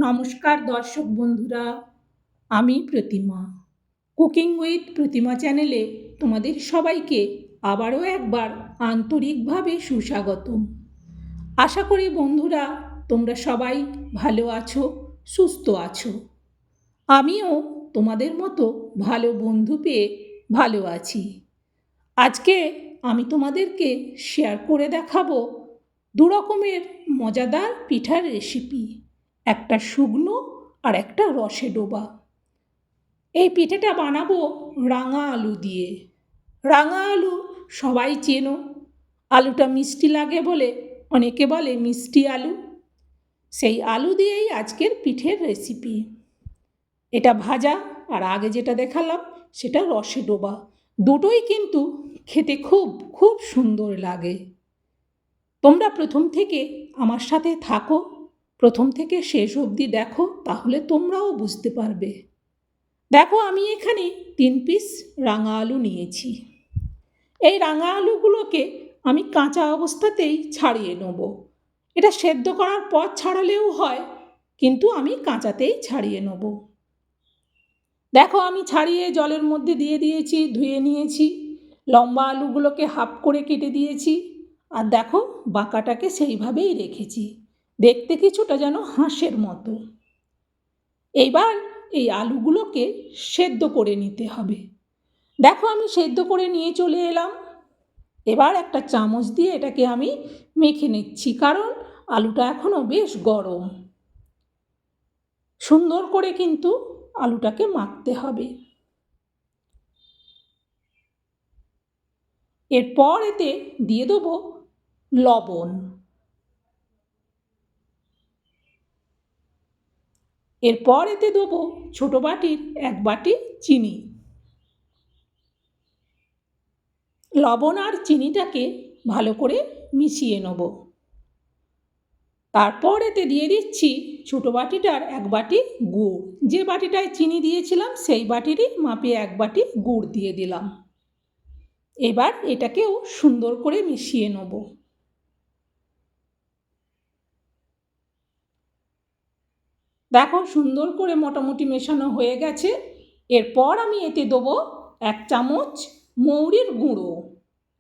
নমস্কার দর্শক বন্ধুরা, আমি প্রতিমা। কুকিং উইথ প্রতিমা চ্যানেলে তোমাদের সবাইকে আবারও একবার আন্তরিকভাবে সুস্বাগতম। আশা করি বন্ধুরা তোমরা সবাই ভালো আছো, সুস্থ আছো। আমিও তোমাদের মতো ভালো বন্ধু পেয়ে ভালো আছি। আজকে আমি তোমাদেরকে শেয়ার করে দেখাবো দু রকমের মজাদার পিঠার রেসিপি, একটা শুকনো আর একটা রসে ডোবা। এই পিঠেটা বানাবো রাঙা আলু দিয়ে। রাঙা আলু সবাই চেনো, আলুটা মিষ্টি লাগে বলে অনেকে বলে মিষ্টি আলু। সেই আলু দিয়েই আজকের পিঠের রেসিপি। এটা ভাজা, আর আগে যেটা দেখালাম সেটা রসে ডোবা। দুটোই কিন্তু খেতে খুব খুব সুন্দর লাগে। তোমরা প্রথম থেকে আমার সাথে থাকো, প্রথম থেকে শেষ অবধি দেখো, তাহলে তোমরাও বুঝতে পারবে। দেখো আমি এখানে 3 পিস রাঙা আলু নিয়েছি। এই রাঙা আলুগুলোকে আমি কাঁচা অবস্থাতেই ছাড়িয়ে নেব। এটা সেদ্ধ করার পর ছাড়ালেও হয়, কিন্তু আমি কাঁচাতেই ছাড়িয়ে নেব। দেখো আমি ছাড়িয়ে জলের মধ্যে দিয়ে দিয়েছি, ধুয়ে নিয়েছি। লম্বা আলুগুলোকে হাফ করে কেটে দিয়েছি, আর দেখো বাঁকাটাকে সেইভাবেই রেখেছি, দেখতে কিছুটা যেন হাঁসের মতো। এইবার এই আলুগুলোকে সেদ্ধ করে নিতে হবে। দেখো আমি সেদ্ধ করে নিয়ে চলে এলাম। এবার একটা চামচ দিয়ে এটাকে আমি মেখে নিচ্ছি, কারণ আলুটা এখনও বেশ গরম। সুন্দর করে কিন্তু আলুটাকে মাখতে হবে। এরপর এতে দিয়ে দেবো লবণ। এরপর এতে দেবো ছোটো বাটির 1 বাটি চিনি। লবণ আর চিনিটাকে ভালো করে মিশিয়ে নেব। তারপর এতে দিয়ে দিচ্ছি ছোটো বাটিটার 1 বাটি গুড়। যে বাটিটায় চিনি দিয়েছিলাম সেই বাটিরই মাপে 1 বাটি গুড় দিয়ে দিলাম। এবার এটাকেও সুন্দর করে মিশিয়ে নেব। দেখো সুন্দর করে মোটামুটি মেশানো হয়ে গেছে। এরপর আমি এতে দেবো 1 চামচ মৌরির গুঁড়ো।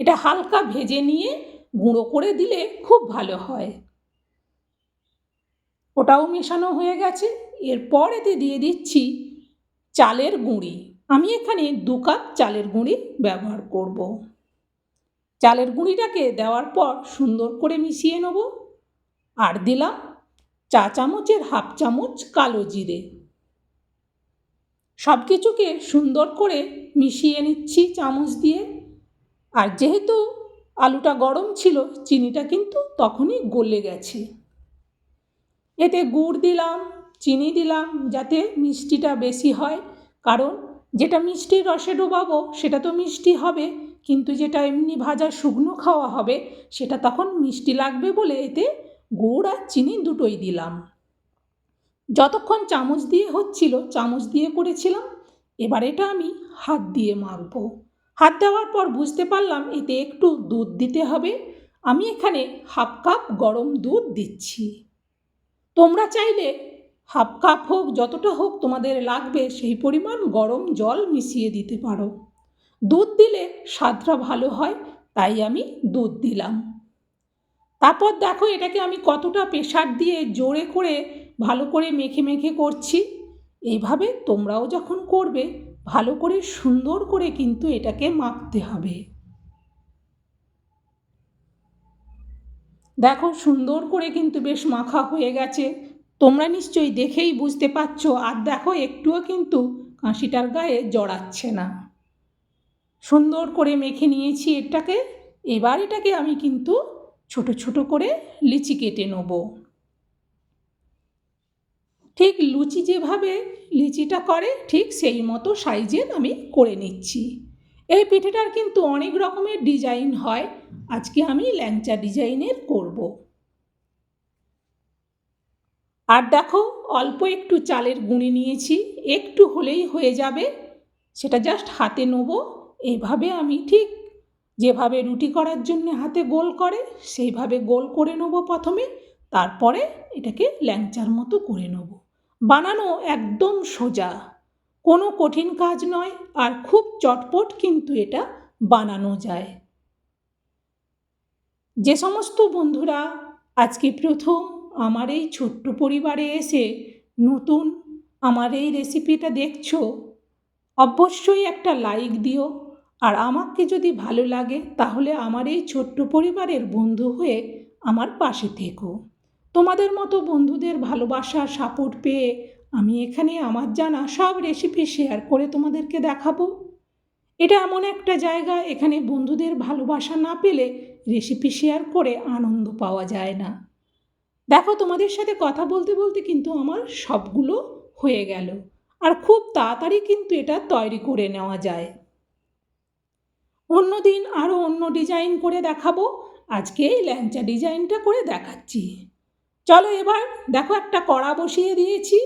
এটা হালকা ভেজে নিয়ে গুঁড়ো করে দিলে খুব ভালো হয়। ওটাও মেশানো হয়ে গেছে। এরপর এতে দিয়ে দিচ্ছি চালের গুঁড়ি। আমি এখানে 2 কাপ চালের গুঁড়ি ব্যবহার করব। চালের গুঁড়িটাকে দেওয়ার পর সুন্দর করে মিশিয়ে নেব। আর দিলাম চা চামচের হাফ চামচ কালো জিরে। সব কিছুকে সুন্দর করে মিশিয়ে নিচ্ছি চামচ দিয়ে। আর যেহেতু আলুটা গরম ছিল, চিনিটা কিন্তু তখনই গলে গেছে। এতে গুড় দিলাম, চিনি দিলাম যাতে মিষ্টিটা বেশি হয়, কারণ যেটা মিষ্টির রসে ডোবাবো সেটা তো মিষ্টি হবে, কিন্তু যেটা এমনি ভাজা শুকনো খাওয়া হবে সেটা তখন মিষ্টি লাগবে বলে এতে গুড় আর চিনি দুটোই দিলাম। যতক্ষণ চামচ দিয়ে হচ্ছিল চামচ দিয়ে করেছিলাম। এবার এটা আমি হাত দিয়ে মাখবো। হাত দেওয়ার পর বুঝতে পারলাম এতে একটু দুধ দিতে হবে। আমি এখানে হাফ কাপ গরম দুধ দিচ্ছি। তোমরা চাইলে হাফ কাপ হোক, যতটা হোক তোমাদের লাগবে সেই পরিমাণ গরম জল মিশিয়ে দিতে পারো। দুধ দিলে স্বাদটা ভালো হয়, তাই আমি দুধ দিলাম। তারপর দেখো এটাকে আমি কতটা প্রেসার দিয়ে জোরে করে ভালো করে মেখে মেখে করছি। এইভাবে তোমরাও যখন করবে ভালো করে সুন্দর করে কিন্তু এটাকে মাখতে হবে। দেখো সুন্দর করে কিন্তু বেশ মাখা হয়ে গেছে। তোমরা নিশ্চয়ই দেখেই বুঝতে পারছো। আর দেখো একটুও কিন্তু কাঁশিটার গায়ে জড়াচ্ছে না। সুন্দর করে মেখে নিয়েছি এটাকে। এবার এটাকে আমি কিন্তু ছোট ছোট করে লিচি কেটে নেব। ঠিক লুচি যেভাবে লিচিটা করে ঠিক সেই মতো সাইজের আমি করে নিচ্ছি। এই পিঠেটার কিন্তু অনেক রকমের ডিজাইন হয়, আজকে আমি ল্যাংচা ডিজাইনের করব। আর দেখো অল্প একটু চালের গুঁড়ি নিয়েছি, একটু হলেই হয়ে যাবে। সেটা জাস্ট হাতে নেব। এইভাবে আমি ঠিক যেভাবে রুটি করার জন্য হাতে গোল করে সেইভাবে গোল করে নেব প্রথমে, তারপরে এটাকে ল্যাংচার মতো করে নেব। বানানো একদম সোজা, কোনো কঠিন কাজ নয়, আর খুব চটপট কিন্তু এটা বানানো যায়। যে সমস্ত বন্ধুরা আজকে প্রথম আমার এই ছোট্ট পরিবারে এসে নতুন আমার এই রেসিপিটা দেখছো, অবশ্যই একটা লাইক দিও। আর আমাকে যদি ভালো লাগে তাহলে আমার এই ছোট্ট পরিবারের বন্ধু হয়ে আমার পাশে থেকো। তোমাদের মতো বন্ধুদের ভালোবাসা সাপোর্ট পেয়ে আমি এখানে আমার জানা সব রেসিপি শেয়ার করে তোমাদেরকে দেখাবো। এটা এমন একটা জায়গা, এখানে বন্ধুদের ভালোবাসা না পেলে রেসিপি শেয়ার করে আনন্দ পাওয়া যায় না। দেখো, তোমাদের সাথে কথা বলতে বলতে কিন্তু আমার সবগুলো হয়ে গেল, আর খুব তাড়াতাড়ি কিন্তু এটা তৈরি করে নেওয়া যায়। অন্য দিন আরও অন্য ডিজাইন করে দেখাবো, আজকে এই ল্যাংচা ডিজাইনটা করে দেখাচ্ছি। চলো এবার দেখো, একটা কড়া বসিয়ে দিয়েছি,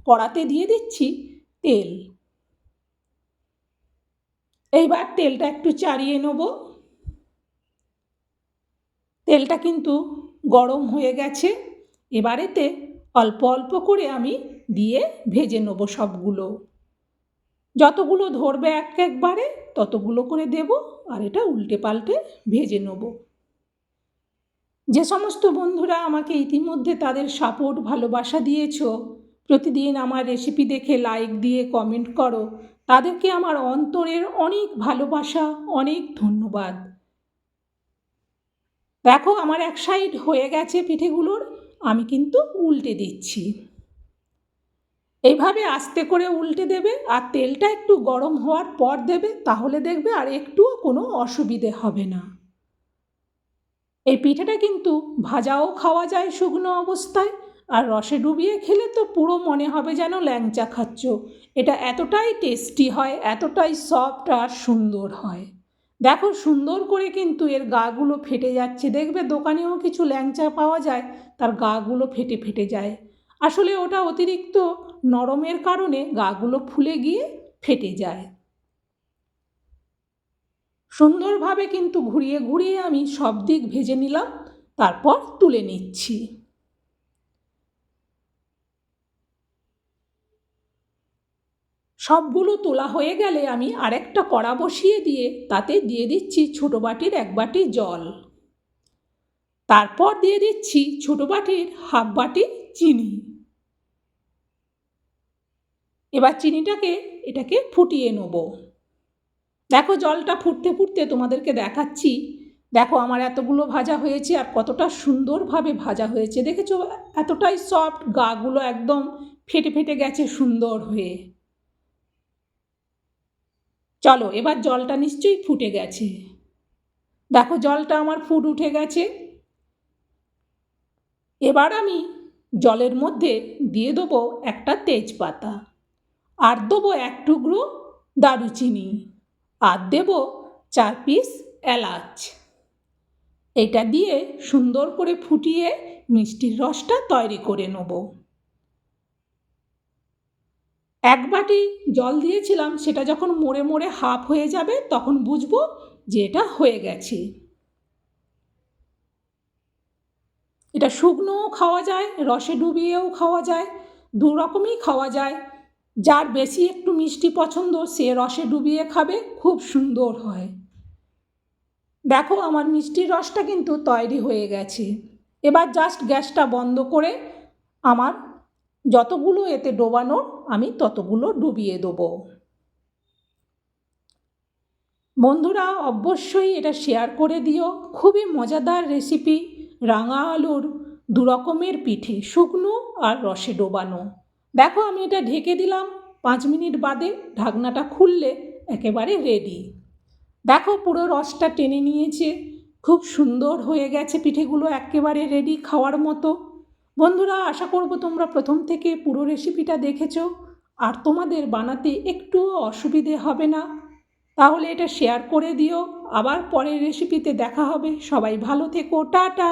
কড়াতে দিয়ে দিচ্ছি তেল। এইবার তেলটা একটু চাড়িয়ে নেব। তেলটা কিন্তু গরম হয়ে গেছে, এবারেতে অল্প অল্প করে আমি দিয়ে ভেজে নেব সবগুলো। যতগুলো ধরবে একবারে ততগুলো করে দেব, আর এটা উল্টে পাল্টে ভেজে নেব। যে সমস্ত বন্ধুরা আমাকে ইতিমধ্যে তাদের সাপোর্ট ভালোবাসা দিয়েছো, প্রতিদিন আমার রেসিপি দেখে লাইক দিয়ে কমেন্ট করো, তাদেরকে আমার অন্তরের অনেক ভালোবাসা, অনেক ধন্যবাদ। দেখো, আমার এক সাইড হয়ে গেছে পিঠেগুলোর, আমি কিন্তু উল্টে দিচ্ছি। এইভাবে আস্তে করে উল্টে দেবে, আর তেলটা একটু গরম হওয়ার পর দেবে, তাহলে দেখবে আর একটুও কোনো অসুবিধে হবে না। এই পিঠেটা কিন্তু ভাজাও খাওয়া যায় শুকনো অবস্থায়, আর রসে ডুবিয়ে খেলে তো পুরো মনে হবে যেন ল্যাংচা খাচ্ছ। এটা এতটাই টেস্টি হয়, এতটাই সফট আর সুন্দর হয়। দেখো, সুন্দর করে কিন্তু এর গাগুলো ফেটে যাচ্ছে। দেখবে দোকানেও কিছু ল্যাংচা পাওয়া যায়, তার গাগুলো ফেটে ফেটে যায়। আসলে ওটা অতিরিক্ত নরমের কারণে গাগুলো ফুলে গিয়ে ফেটে যায়। সুন্দরভাবে কিন্তু ঘুরিয়ে ঘুরিয়ে আমি সব দিক ভেজে নিলাম, তারপর তুলে নিচ্ছি। সবগুলো তোলা হয়ে গেলে আমি আরেকটা কড়া বসিয়ে দিয়ে তাতে দিয়ে দিচ্ছি ছোটো বাটির 1 বাটি জল। তারপর দিয়ে দিচ্ছি ছোটো বাটির 1/2 বাটি চিনি। এবার এটাকে ফুটিয়ে নেব। দেখো, জলটা ফুটতে ফুটতে তোমাদেরকে দেখাচ্ছি। দেখো, আমার এতগুলো ভাজা হয়েছে আর কতটা সুন্দরভাবে ভাজা হয়েছে দেখেছো? এতটাই সফট, গাগুলো একদম ফেটে ফেটে গেছে সুন্দর হয়ে। চলো, এবার জলটা নিশ্চয়ই ফুটে গেছে। দেখো, জলটা আমার ফুট উঠে গেছে। এবার আমি জলের মধ্যে দিয়ে দেবো একটা তেজপাতা, আর দেবো 1 টুকরো দারুচিনি, আর দেবো 4 পিস এলাচ। এটা দিয়ে সুন্দর করে ফুটিয়ে মিষ্টির রসটা তৈরি করে নেব। 1 বাটি জল দিয়েছিলাম, সেটা যখন মরে মরে হাফ হয়ে যাবে তখন বুঝবো যে এটা হয়ে গেছে। এটা শুকনোও খাওয়া যায়, রসে ডুবিয়েও খাওয়া যায়, 2 রকমই খাওয়া যায়। যার বেশি একটু মিষ্টি পছন্দ সে রসে ডুবিয়ে খাবে, খুব সুন্দর হয়। দেখো, আমার মিষ্টির রসটা কিন্তু তৈরি হয়ে গেছে। এবার জাস্ট গ্যাসটা বন্ধ করে আমার যতগুলো এতে ডোবানোর আমি ততগুলো ডুবিয়ে দেবো। বন্ধুরা, অবশ্যই এটা শেয়ার করে দিও। খুবই মজাদার রেসিপি, রাঙা আলুর 2 রকমের পিঠে, শুকনো আর রসে ডোবানো। দেখো, আমি এটা ঢেকে দিলাম, 5 মিনিট বাদে ঢাকনাটা খুললে একেবারে রেডি। দেখো, পুরো রসটা টেনে নিয়েছে, খুব সুন্দর হয়ে গেছে পিঠেগুলো, একেবারে রেডি খাওয়ার মতো। বন্ধুরা, আশা করব তোমরা প্রথম থেকে পুরো রেসিপিটা দেখেছো, আর তোমাদের বানাতে একটুও অসুবিধে হবে না। তাহলে এটা শেয়ার করে দিও। আবার পরের রেসিপিতে দেখা হবে। সবাই ভালো থেকো, টাটা।